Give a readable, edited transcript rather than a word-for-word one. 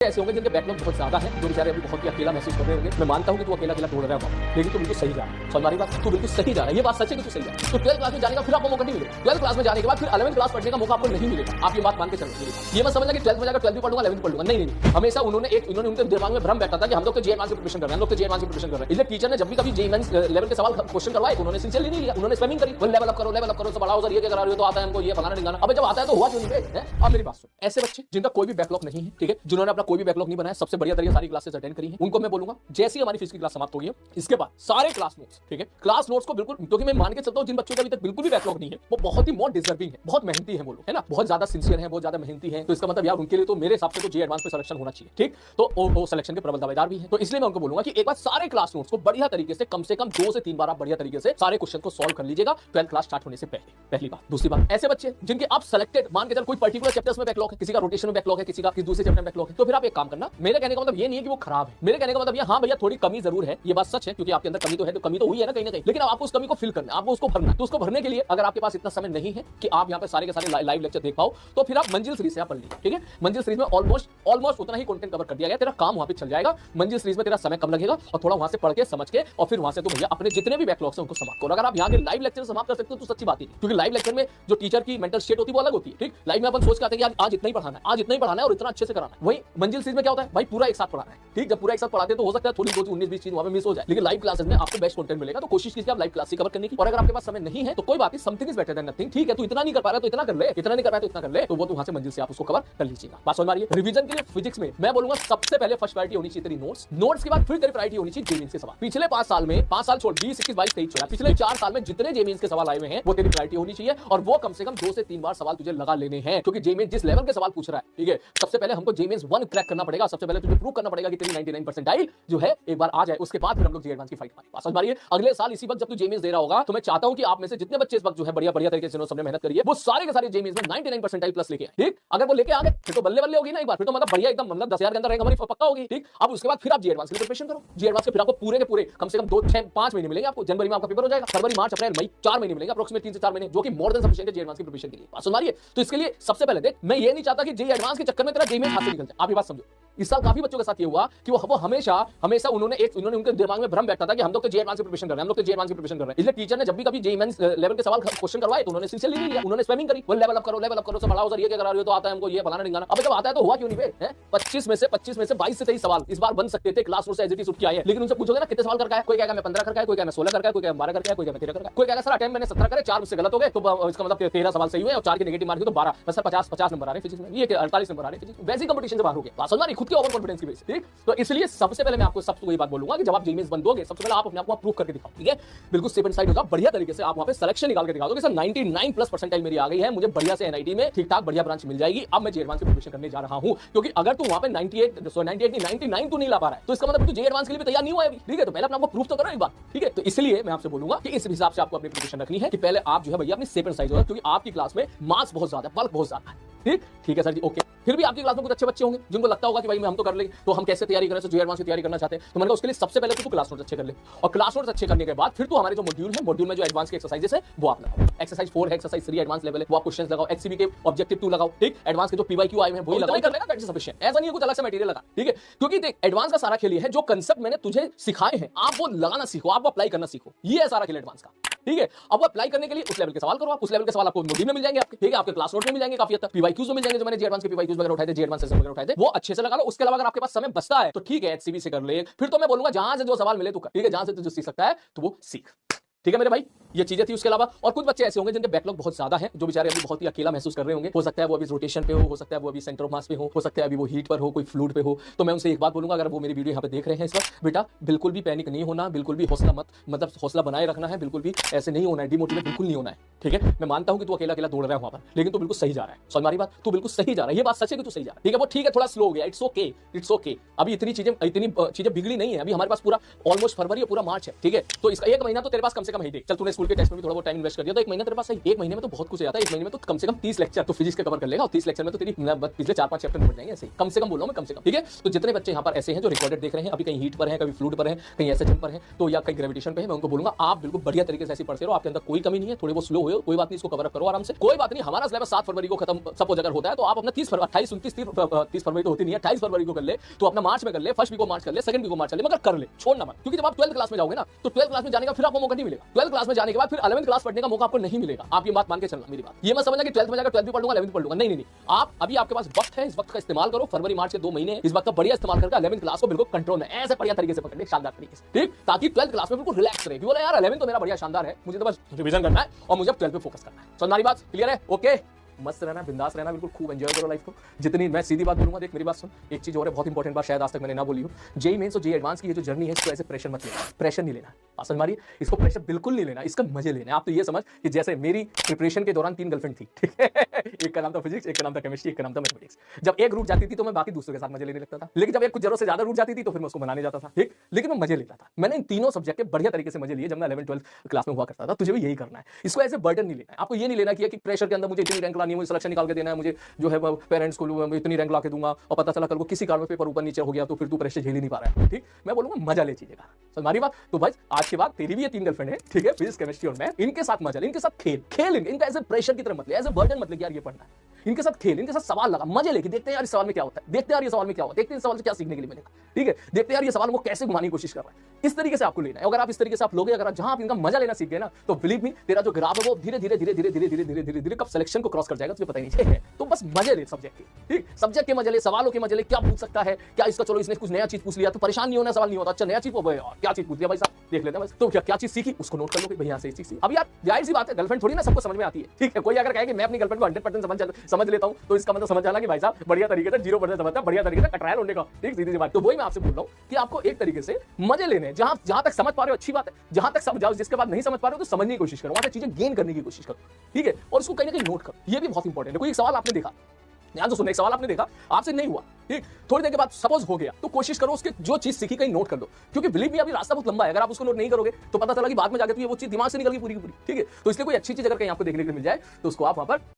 ऐसे होंगे जिनके बैकलॉग बहुत ज्यादा है, जो बेचारे अभी बहुत ही अकेला महसूस कर रहे होंगे। मैं मानता हूं कि तू अकेला अकेला दौड़ रहा है, लेकिन तू बिल्कुल सही जा रहा है। समझ रही बात? तू बिल्कुल सही जा रहा है, ये बात सच है कि तू सही जा रहा है। तो 12th क्लास में जाने का फिर आपको मौका नहीं मिलेगा। 12th क्लास में जाने के बाद फिर 11th क्लास पढ़ने का मौका आपको नहीं मिलेगा। आप ये बात मान के चलिए। ये मत समझना कि 12th में जाकर 12th भी पढ़ूंगा 11th पढ़ूंगा, नहीं। हमेशा उन्होंने उनके दिमाग में भ्रम बैठा था कि हम लोग तो जे-एडवांस की प्रिपरेशन कर रहे हैं, हम लोग तो जे-एडवांस की प्रिपरेशन कर रहे हैं। इसलिए टीचर ने जब भी कभी जे-एडवांस लेवल के सवाल क्वेश्चन करवाए तो उन्होंने सिंसियरली नहीं लिया, उन्होंने स्पैमिंग करी। लेवल अप करो तो बढ़ाओ सर, ये क्या करा रहे हो, तो आता है हमको, ये फलाना ढिंगाना। अबे जब आता है तो हुआ क्यों नहीं बे? अब मेरी बात सुन, ऐसे बच्चे जिनका कोई भी बैकलॉग नहीं है, ठीक है, जिन्होंने अपना कोई भी बैकलॉग नहीं बनाया, सबसे बढ़िया तरीके सारी क्लासेस अटेंड करी है, उनको मैं बोलूंगा जैसे ही हमारी फिजिक्स की क्लास समाप्त होगी इसके बाद सारे क्लास नोट्स, ठीक है, क्लास नोट्स को बिल्कुल, क्योंकि मैं मान के चलता हूं जिन बच्चों का अभी तक बिल्कुल भी बैकलॉग नहीं है वो बहुत ही मोर डिजर्विंग है, बहुत मेहनती है वो लोग, है ना, बहुत ज्यादा सिंसियर है, बहुत ज्यादा मेहनती है। तो इसका मतलब यार उनके लिए तो मेरे हिसाब से तो जे एडवांस पे सिलेक्शन होना चाहिए, ठीक। तो वो सिलेक्शन के प्रबल दावेदार भी है। तो इसलिए मैं उनको बोलूंगा कि एक बार सारे क्लास नोट्स को बढ़िया तरीके से कम 2 से 3 बार आप बढ़िया तरीके से सारे क्वेश्चन को सॉल्व कर लीजिएगा 12th क्लास स्टार्ट होने से पहले। पहली बात। दूसरी बात, ऐसे बच्चे जिनके आप सेलेक्टेड मान के चल कोई पर्टिकुलर चैप्टर्स में बैकलॉग है, किसी का रोटेशन में बैकलॉग है, किसी का दूसरे चैप्टर में बैकलॉग है, तो फिर आप एक काम करना, मेरे कहने का मतलब ये नहीं है कि वो खराब है, मेरे कहने का मतलब ये हां भैया थोड़ी कमी जरूर है, ये बात सच है, क्योंकि आपके अंदर कमी तो है, तो कमी तो हुई है ना कहीं, लेकिन आपको उस कमी को फिल करना है, आपको उसको भरना है। तो उसको भरने के लिए अगर आपके पास इतना समय नहीं है कि आप यहाँ पे सारे के सारे लाइव लेक्चर देख पाओ, तो फिर आप मंजिल सीरीज से आप पढ़ लीजिए, ठीक है। मंजिल सीरीज में ऑलमोस्ट उतना ही कंटेंट कवर कर दिया गया, तेरा काम वहां पे चल जाएगा। मंजिल सीरीज में तेरा समय कम लगेगा और थोड़ा वहां से पढ़ के समझ के और फिर वहां से तो भैया अपने जितने भी बैकलॉग्स हैं उनको समाप्त करो। अगर आप यहाँ के लाइव लेक्चर समाप्त कर सकते हो तो सच्ची बात ही, क्योंकि लाइव लेक्चर में जो टीचर की मेंटल स्टेट होती है वो अलग होती है, ठीक। लाइव में अपन सोच के आते हैं कि आज इतना ही पढ़ाना है, आज इतना ही पढ़ाना है और इतना अच्छे से कराना है। वही मंजिल सीरीज में क्या होता है भाई, पूरा एक साथ पढ़ाना है, ठीक। जब पूरा एक साथ पढ़ाते तो हो सकता है थोड़ी बहुत 19-20 चीज वहां पे मिस हो जाए, लेकिन लाइव क्लासेस में आपको बेस्ट कंटेंट मिलेगा। तो कोशिश कीजिए आप लाइव क्लास कवर करने की। और अगर आपके पास समय नहीं है तो कोई बात नहीं, something is better than nothing, ठीक है। तू इतना नहीं कर पा रहा तो इतना कर ले, इतना नहीं कर रहा तो इतना कर ले, तो वो वहां से मंजिल से आप उसको कवर कर लीजिएगा। बात समझ में आ रही है? रिवीजन के लिए फिजिक्स में मैं बोलूंगा सबसे पहले फर्स्ट प्रायोरिटी होनी चाहिए तेरी नोट्स के बाद फिर तेरी प्रायोरिटी होनी चाहिए जेमीन्स के सवाल। पिछले 5 साल में 5 साल छोड़ 20, 21, 22, 23 छोड़ा, पिछले 4 साल में जितने जेमीन्स के सवाल आए हुए हैं वो तेरी प्रायोरिटी होनी चाहिए, और वो कम से कम 2 से 3 बार सवाल तुझे लगा लेने हैं, क्योंकि जेमीन्स जिस लेवल के सवाल पूछ रहा है, ठीक है, सबसे पहले हमको जेमीन्स 1 क्रैक करना पड़ेगा। सबसे पहले तुझे प्रूव करना पड़ेगा कि तेरी 99 परसेंटाइल जो है एक बार आ जाए, उसके बाद फिर हम लोग जे एडवांस की फाइट मारेंगे। समझ मारिए, अगले साल इसी वक्त जब तू जेमीन्स दे रहा होगा तो मैं चाहता हूं कि आप में से जितने बच्चे इस वक्त जो है बढ़िया तरीके से सबने मेहनत करी है वो सारे के सारे जेमीन्स में 99 परसेंटाइल प्लस लेके आए, ठीक। अगर वो लेके आ गए फिर तो बल्ले होगी ना एक बार, फिर तो मतलब बढ़िया एकदम, मतलब 10,000 के अंदर रैंक हमारी पक्का होगी, ठीक। अब उसके बाद फिर आप जे एडवांस के लिए प्रिपरेशन करो। जे एडवांस के फिर आपको पूरे के पूरे कम से कम 2, 6, 5 महीने मिलेंगे आपको। जनवरी में आपका पेपर हो जाएगा, फरवरी, मार्च, अप्रैल, मई 4 महीने मिलेंगे, अप्रोक्सीमेट 3 से 4 महीने, जो कि मोर देन सफिशिएंट है जे एडवांस की प्रिपरेशन के लिए। बात सुन रही है? तो इसके लिए सबसे पहले देख, मैं ये नहीं चाहता कि जे एडवांस के चक्कर में तेरा जेईई हाथ से निकल जाए। आप ये बात समझो, इस साल काफी बच्चों के साथ ये हुआ कि वो हमेशा उन्होंने उनके दिमाग में भ्रम बैठा था कि हम लोग तो जे एडवांस की प्रिपरेशन कर रहे हैं, हम लोग तो जे एडवांस की प्रिपरेशन कर रहे हैं। इसलिए टीचर ने जब भी कभी जे-एडवांस लेवल के सवाल क्वेश्चन करवाए तो उन्होंने सिंसियरली नहीं लिया, उन्होंने स्पैमिंग करी। लेवल अप करो तो बढ़ाओ सर, ये क्या करा रहे हो, तो आता है हमको, ये फलाना ढिंगाना। अब जब आता है तो हुआ क्यों नहीं बे? 25 में से 22 से 23 सवाल इस बार बन सकते थे, क्लास नोट से एज इट इज उठ के आए हैं, लेकिन उनसे पूछोगे ना कितने सवाल करके आए, कोई कहेगा मैं 15 करके आया, कोई कहेगा 16 करके आया, कोई कहेगा 12 करके आया, कोई कहेगा 13 करके आया, कोई कहेगा सर अटेम्प्ट मैंने 17 करे, 4 मुझसे गलत हो गए, तो इसका मतलब 13 सवाल सही हुए और 4 के नेगेटिव मार्क तो 12, बस सर 50 नंबर आ रहे हैं फिजिक्स में, ये 48 नंबर आ रहे हैं फिजिक्स में। वैसे कंपटीशन से बाहर हो गए। बात समझ रही? खुद के ओवर कॉन्फिडेंस की वजह से, ठीक। तो इसलिए सबसे पहले मैं आपको सबसे वही बात बोलूंगा कि जब आप जेईई बन दोगे सबसे पहले आप अपने आप को प्रूव करके दिखाओ, ठीक है। बिल्कुल सेफ एंड साइड होगा, बढ़िया तरीके से आप वहां पे सिलेक्शन निकाल के दिखा दो कि सर 99 प्लस परसेंटाइल मेरी आ गई है, मुझे बढ़िया से एनआईटी में ठीक ठाक बढ़िया ब्रांच मिल जाएगी, अब मैं जे एडवांस की प्रिपरेशन करने जा रहा हूं। क्योंकि अगर तू वहां पे 99 तो नहीं ला पा रहा है तो इसका मतलब तू जे एडवांस के लिए भी तैयार नहीं हुआ है अभी, ठीक है। तो पहले अपने आपको प्रूफ तो करो एक बार, ठीक है। तो इसलिए मैं आपसे बोलूंगा कि इस हिसाब से आपको अपनी प्रिपरेशन रखनी है कि पहले आप जो है भैया अपनी सेफ एंड साइड होगा, क्योंकि आपकी क्लास में मार्क्स बहुत ज्यादा है, बल्क बहुत ज्यादा है, ठीक है सर जी, ओके। फिर भी आपकी क्लास में कुछ अच्छे बच्चे होंगे जिनको लगता होगा कि भाई हम तो कर लेंगे, तो हम कैसे तैयारी करें, जे एडवांस की तैयारी करना चाहते हैं, तो मैंने कहा उसके लिए सबसे पहले तो क्लास नोट्स अच्छे कर ले, और क्लास नोट्स अच्छे करने के बाद फिर तो हमारे जो मॉड्यूल में जो एडवांस के एक्सरसाइजेस है वो आप लगाओ। एक्सरसाइज 4 है, एक्सरसाइज 3 एडवांस लेवल है, वो आप क्वेश्चंस लगाओ। एचसीबी के ऑब्जेक्टिव 2 लगाओ, ठीक। एडवांस के जो पीवाईक्यू आए हैं वो लगाओ, कर लेना, दैट इज सफिशिएंट। ऐसा नहीं है कुछ अलग से मटेरियल लगा, ठीक है। क्योंकि देख एडवांस का सारा खेल ये है, जो कांसेप्ट मैंने तुझे सिखाए हैं आप वो लगाना सीखो, आप वो अप्लाई करना सीखो, ये है सारा खेल एडवांस का, ठीक है। अब वो अप्लाई करने के लिए उस लेवल के सवाल करो, आप उस लेवल के सवाल आपको मॉड्यूल में मिल जाएंगे आपके, ठीक है, आपके क्लास नोट में मिल जाएंगे काफी हद तक, पीवाईक्यूज में मिल जाएंगे, जो मैंने जे एडवांस के पीवाईक्यूज वगैरह उठाए थे, जे एडवांस सेशन वगैरह उठाए थे, वो अच्छे से लगा लो। उसके अलावा अगर आपके पास समय बचता है तो ठीक है एचसीबी से कर ले, फिर तो मैं बोलूंगा जहां से जो सवाल मिले तो कर, ठीक है, जहां से तुझे सीख सकता है तो वो सीख, ठीक है मेरे भाई। ये चीजें थी। उसके अलावा और कुछ बच्चे ऐसे होंगे जिनके बैकलॉग बहुत ज्यादा है, जो बेचारे अभी बहुत ही अकेला महसूस कर रहे होंगे। हो सकता है वो अभी रोटेशन पे हो सकता है वो अभी सेंटर ऑफ मास पे हो सकता है अभी वो हीट पर हो, कोई फ्लूइड पे हो। तो मैं उनसे एक बात बोलूंगा, अगर वो मेरी वीडियो यहाँ पे देख रहे हैं इस वक्त, बेटा बिल्कुल भी पैनिक नहीं होना, बिल्कुल भी हौसला मतलब हौसला बनाए रखना है, बिल्कुल भी ऐसे नहीं होना है, डिमोटिवेट बिल्कुल नहीं होना है, ठीक है। मैं मानता हूं कि तू अकेला अकेला दौड़ रहा है वहां पर, लेकिन तू बिल्कुल सही जा रहा है। समझ मारी बात? तू बिल्कुल सही जा रहा है, ये बात सच है कि तू सही जा रहा है, ठीक है। वो ठीक है थोड़ा स्लो हो गया, इट्स ओके। अभी इतनी चीजें बिगड़ी नहीं है, अभी हमारे पास पूरा ऑलमोस्ट फरवरी और पूरा मार्च है, ठीक है। तो इसका 1 महीना तो तेरे पास कम से कम मैडम ही देख, चल तूने स्कूल के टेस्ट में भी थोड़ा बहुत टाइम इन्वेस्ट कर दिया, तो एक महीना तेरे पास है, एक महीने में तो बहुत कुछ आता है, एक महीने में तो कम से कम 30 लेक्चर तो फिजिक्स के कवर कर लेगा, और 30 लेक्चर में तो तेरी पिछले 4-5 चैप्टर निपट जाएंगे ऐसे ही, कम से कम बोल रहा हूं मैं, कम से कम, ठीक है। तो जितने बच्चे यहाँ पर ऐसे हैं जो रिकॉर्डेड देख रहे हैं, अभी कहीं हीट पर हैं, कभी फ्लूइड पर हैं, कहीं एसएचएम पर हैं, तो या कहीं ग्रेविटेशन पे है, मैं उनको बोलूंगा आप बिल्कुल बढ़िया तरीके से ऐसे पढ़ते रहो, आपके अंदर कोई कमी नहीं है, थोड़े वो स्लो हो, कोई बात नहीं, इसको कवर अप करो आराम से, कोई बात नहीं। हमारा सिलेबस 7 फरवरी को खत्म सपोज अगर होता है, तो आप अपना 30 फरवरी 28 29 30 फरवरी तो होती नहीं है, 28 फरवरी को कर ले, तो अपना मार्च में कर ले, फर्स्ट वीक को मार्च कर ले, सेकंड वीक को मार्च कर ले, मगर कर ले, छोड़ना मत, क्योंकि जब आप 12th क्लास में जाओगे ना, तो 12th क्लास में जाने का फिर आपको मौका नहीं मिलेगा, 12th क्लास में जाने के बाद फिर 11th क्लास पढ़ने का मौका आपको नहीं मिलेगा। आप ये बात मान के चलना, मेरी बात ये मत समझना कि 12th में जाकर 12th भी पढ़ लूंगा 11th भी पढ़ लूंगा, नहीं नहीं, आप अभी आपके पास वक्त है, इस वक्त का इस्तेमाल करो, फरवरी मार्च के 2 महीने इस वक्त का बढ़िया इस्तेमाल करके 11th क्लास को बिल्कुल कंट्रोल में ऐसे बढ़िया तरीके से पकड़ ले, शानदार तरीके से, ठीक, ताकि 12th क्लास में बिल्कुल रिलैक्स रहे, बोले यार 11th तो मेरा बढ़िया शानदार है, मुझे तो बस रिवीजन करना है और मुझे 12th पे फोकस करना है। समझ बात क्लियर है? ओके, मस्त रहना, बिंदास रहना, बिल्कुल खूब एंजॉय करो लाइफ को। जितनी मैं सीधी बात बोलूंगा, देख मेरी बात सुन, एक चीज और है बहुत इंपॉर्टेंट बात, शायद आज तक मैंने ना बोली हो, जेई मेंस और जेई एडवांस की ये जो जर्नी है, इसको ऐसे प्रेशर मत लेना, प्रेशर नहीं लेना, समझ मारिए, इसको प्रेशर बिल्कुल नहीं लेना, इसका मजे लेना। आप तो ये समझ कि जैसे मेरी प्रिपरेशन के दौरान 3 गर्लफ्रेंड थी, ठीक है, एक का नाम था फिजिक्स, एक का नाम था केमिस्ट्री, एक का नाम था मैथमेटिक्स। जब एक रूट जाती थी तो मैं बाकी दूसरों के साथ मजे लेने लगता था, लेकिन जब एक कुछ जरूरत से ज्यादा रूट जाती थी तो फिर मैं उसको बनाने जाता था, ठीक, लेकिन मैं मजे लेता था। मैंने इन तीनों सब्जेक्ट के बढ़िया तरीके से मजे लिए जब मैं 11th 12th क्लास में हुआ करता था। तुझे भी यही करना है, इसको ऐसे बर्डन नहीं लेना है, आपको ये नहीं लेना कि प्रेशर के अंदर मुझे इतनी रैंक लानी है, मुझे सिलेक्शन निकाल के देना है, मुझे जो है पेरेंट्स को इतनी रैंक ला के दूंगा, और पता चला कल को किसी कारण में पेपर ऊपर नीचे हो गया तो फिर तू प्रेशर झेल ही नहीं पा रहा है, ठीक। मैं बोलूंगा मजा ले चीजें का, हमारी बात। तो भाई आज के बाद तेरी भी ये 3 गर्लफ्रेंड है, ठीक है, फिजिक्स केमिस्ट्री और मैथ, इनके साथ मजा ले, इनके साथ खेल इनका ऐसे प्रेशर की तरह मत ले, ऐसे बर्डन मत ले यार ये पढ़ना है, इनके साथ खेल, इनके साथ सवाल लगा, मजे लेके देखते हैं यार इस सवाल में क्या होता है, देखते हैं यार ये सवाल में क्या होता है, देखते हैं इस सवाल से क्या सीखने के लिए मिलेगा, ठीक है, देखते हैं यार ये सवाल को कैसे घुमाने की कोशिश कर रहा है। इस तरीके से आपको लेना है। अगर आप इस तरीके से आप लोगे, अगर जहां आप इनका मजा लेना सीख गए ना, तो बिलीव मी तेरा जो ग्राफ है वो धीरे धीरे कब सिलेक्शन को क्रॉस कर जाएगा तुझे पता ही नहीं चलेगा। तो बस मजे ले सब्जेक्ट के, ठीक, सब्जेक्ट के मजे ले, सवालों के मजे ले, क्या पूछ सकता है, क्या इसका, चलो इसने कुछ नया चीज पूछ लिया तो परेशान नहीं होना, सवाल नहीं होता, अच्छा नया चीज क्या चीज पूछ लिया भाई साहब, देख लेते हैं बस, तो क्या चीज सीखी उसको नोट कर लो कि भाई यहां से चीज। अब यार जाहिर सी बात है, गर्लफ्रेंड थोड़ी ना सबको समझ में आती है, ठीक है, कोई अगर कहे कि मैं अपनी गर्लफ्रेंड को 100% समझ लेता हूं, तो इसका मतलब समझ जाना कि भाई साहब बढ़िया तरीके से 0% समझता है, बढ़िया तरीके से ट्रायल होने का, ठीक, सीधी सी बात। तो वही मैं आपसे बोल रहा हूं कि आपको एक तरीके से मजे लेने, जहां तक समझ पा रहे हो अच्छी बात है, जहां तक समझ जाओ, जिसके बाद नहीं समझ पा रहे हो तो समझने की कोशिश करो, वहां से चीजें गेन करने की कोशिश करो, ठीक है, और उसको कहीं ना कहीं नोट करो, ये भी बहुत इंपॉर्टेंट है। कोई एक सवाल आपने देखा, ध्यान से सुनना, एक सवाल आपने देखा, आपसे नहीं हुआ, ठीक, थोड़ी देर के बाद सपोज हो गया, तो कोशिश करो उसके जो चीज सीखी कहीं नोट कर दो, क्योंकि बिलीव मी अभी रास्ता बहुत लंबा है, अगर आप उसको नोट नहीं करोगे तो पता चला कि बाद में जाके तो ये वो चीज दिमाग से निकल गई पूरी की पूरी, ठीक है। तो इसलिए कोई अच्छी चीज अगर कहीं आपको देखने को मिल जाए तो उसको आप वहां पर